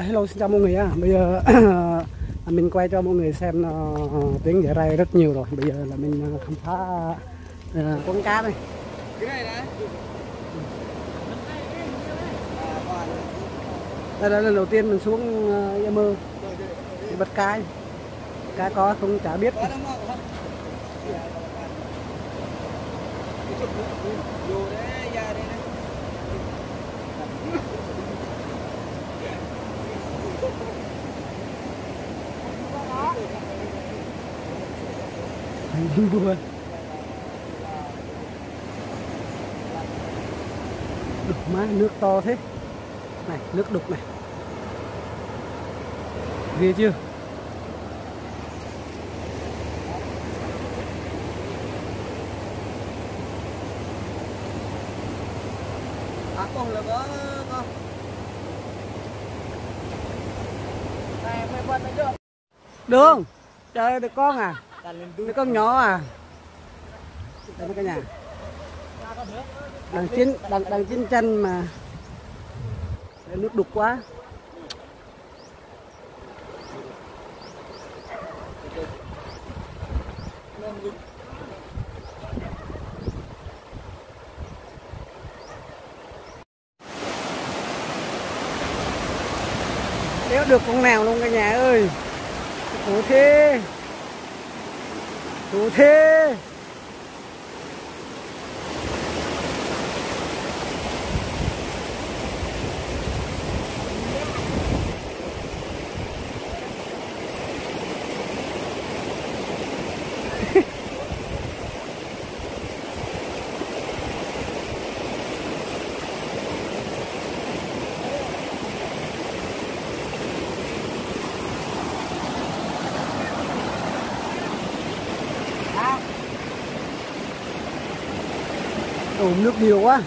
Hello, xin chào mọi người á. Bây giờ mình quay cho mọi người xem tiếng dẻ ray rất nhiều rồi. Bây giờ là mình khám phá con cá này. Cái này nè. Đây là lần đầu tiên mình xuống Yammer bắt cá. Cá có không chả biết. Đùa. Đục má nước to thế này, nước đục này, ghê chưa? Con là có con. Này mày quên đấy chưa? Đường. Trời ơi, được con à? Được con nhỏ à? Đây là cả nhà. Đang chín chân mà. Đây, nước đục quá. Đéo được con nào luôn cả nhà ơi. Khổ thế. Khổ thế. Ủa, nước nhiều quá.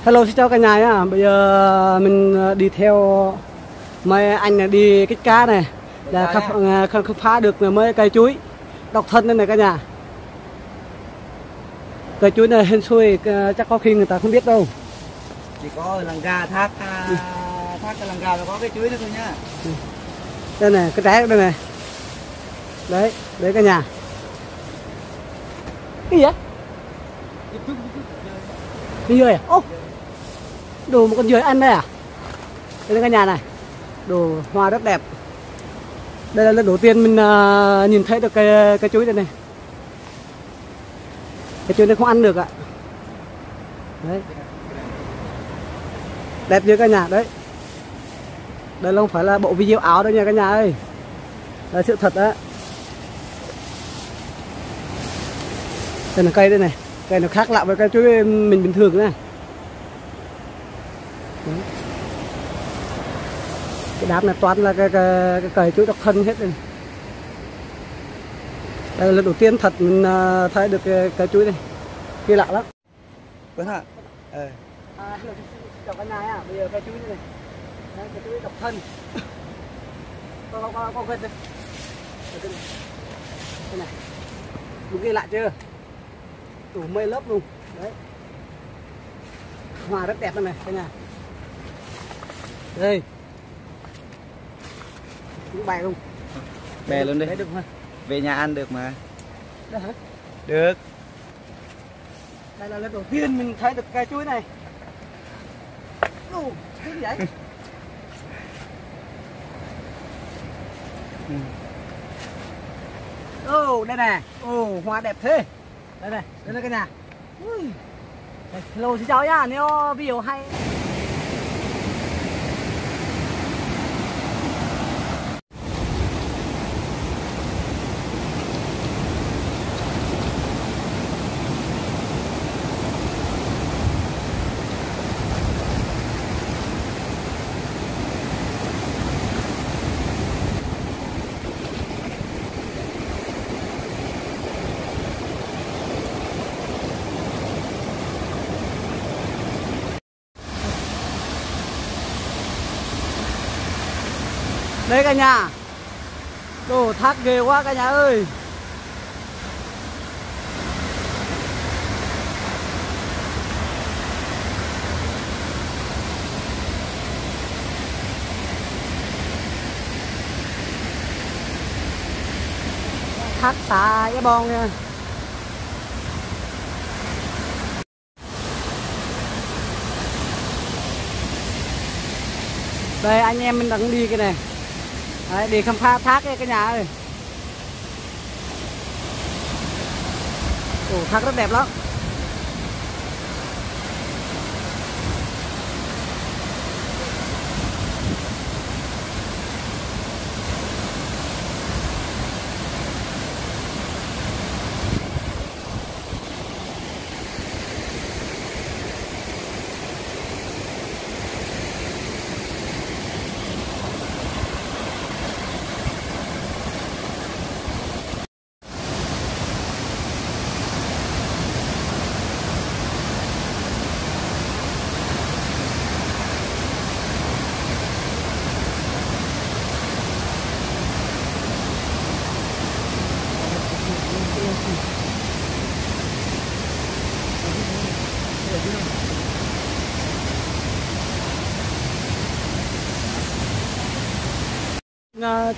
Hello, xin chào cả nhà nhá. Bây giờ mình đi theo mấy anh này đi kích cá này, là khám phá được mấy cây chuối độc thân đây này cả nhà. Cây chuối này hên xui, chắc có khi người ta không biết đâu. Chỉ có làng gà thác cái làng gà nó có cái chuối đó thôi nhá. Đây này, cái trái đây này. Đấy, đấy cả nhà. Cái gì vậy? Cái dươi à? Ô, đồ một con dươi ăn đây à? Đây là cả nhà này, đồ hoa rất đẹp. Đây là lần đầu tiên mình nhìn thấy được cái chuối đây này. Cái chuối này không ăn được ạ. Đấy, đẹp chưa cả nhà? Đấy, đây là không phải là bộ video ảo đâu nha cả nhà ơi, là sự thật đó. Đây là cây đây này, cây nó khác lạ với cây chuối mình bình thường này. Đấy. Cái đám này toàn là cái cây chuối độc thân hết đây này. Đây là lần đầu tiên thật mình thấy được cái chuối này, kỳ lạ lắm. Quên hả? Hello, chào cả nhà nha. Bây giờ cây chuối này, đây, cây chuối độc thân. Con quên đây. Đây này, đúng kỳ lạ chưa? Đủ mây lớp luôn. Đấy, hoa rất đẹp này cả nhà. Đây, cũng bè luôn. Bè luôn đi. Đấy, được không? Về nhà ăn được mà. Được hả? Được. Đây là lần đầu tiên mình thấy được cây chuối này. Cái gì vậy? Đây nè. Hoa đẹp thế. Đây này, đây là cái nhà. Hello, xin chào nhá. Nếu video hay Đây cả nhà. Đồ thác ghê quá cả nhà ơi. Thác xá cái bong nha. Đây anh em mình đang đi cái này. Đấy, đi khám phá thác cái nhà ơi. Ồ, thác rất đẹp lắm.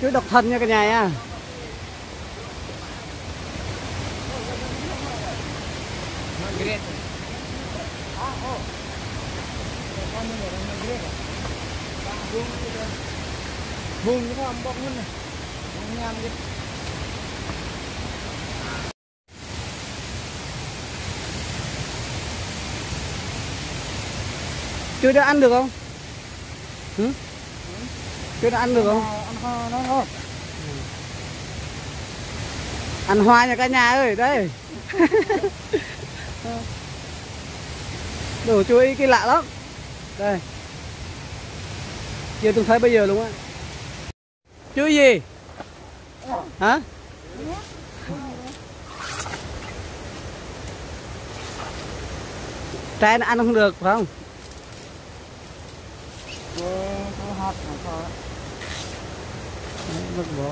Chuối độc thân nha cả nhà nha. Vùng cái thằng bọc luôn này. Nham cái. Chuối đã ăn được không? Ừ? Chuối đã ăn được không? Ăn hoa nó thôi. Ăn hoa nha cả nhà ơi, đây. Đồ chuối cái lạ lắm. Đây. Chưa từng thấy bây giờ luôn á. Chuối gì? Hả? Trái nó ăn không được phải không? Cái hạt nó thôi. Mất bộ.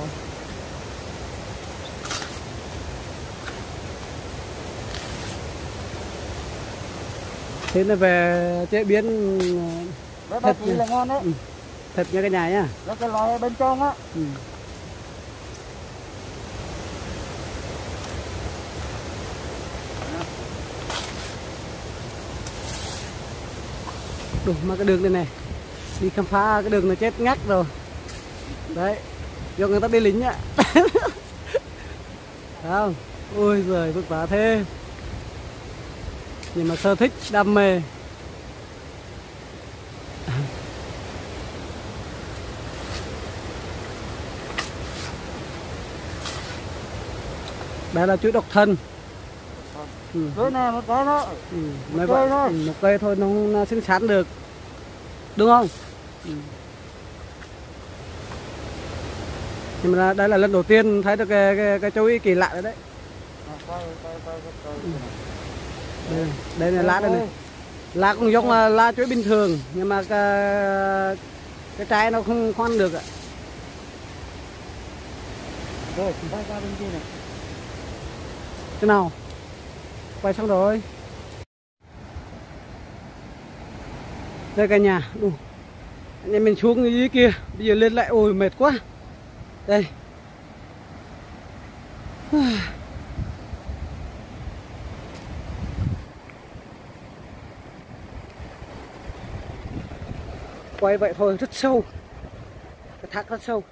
Thế nó về chế biến Thịt là ngon đấy. Thịt nha cả nhà nhá. Nó cái loại bên trong á. Đủ mà cái đường này này. Đi khám phá cái đường này chết ngắt rồi. Đấy. Do người ta đi lính ạ. Không? Ôi giời vất vả thế. Nhưng mà sở thích, đam mê. Đây là chuối độc thân. Cái này một cái thôi. Một cây thôi. Một cây thôi nó sinh sản được. Đúng không? Nhưng mà đây là lần đầu tiên thấy được cái chuối kỳ lạ đấy. Đây là lá đây này. Lá cũng giống lá chuối bình thường nhưng mà cái trái nó không ăn được ạ. Rồi, quay qua bên kia này. Thế nào? Quay xong rồi. Đây cả nhà, đủ. Anh em mình xuống dưới kia, bây giờ lên lại ôi mệt quá. Đây. Quay vậy thôi, rất sâu. Cái thác rất sâu.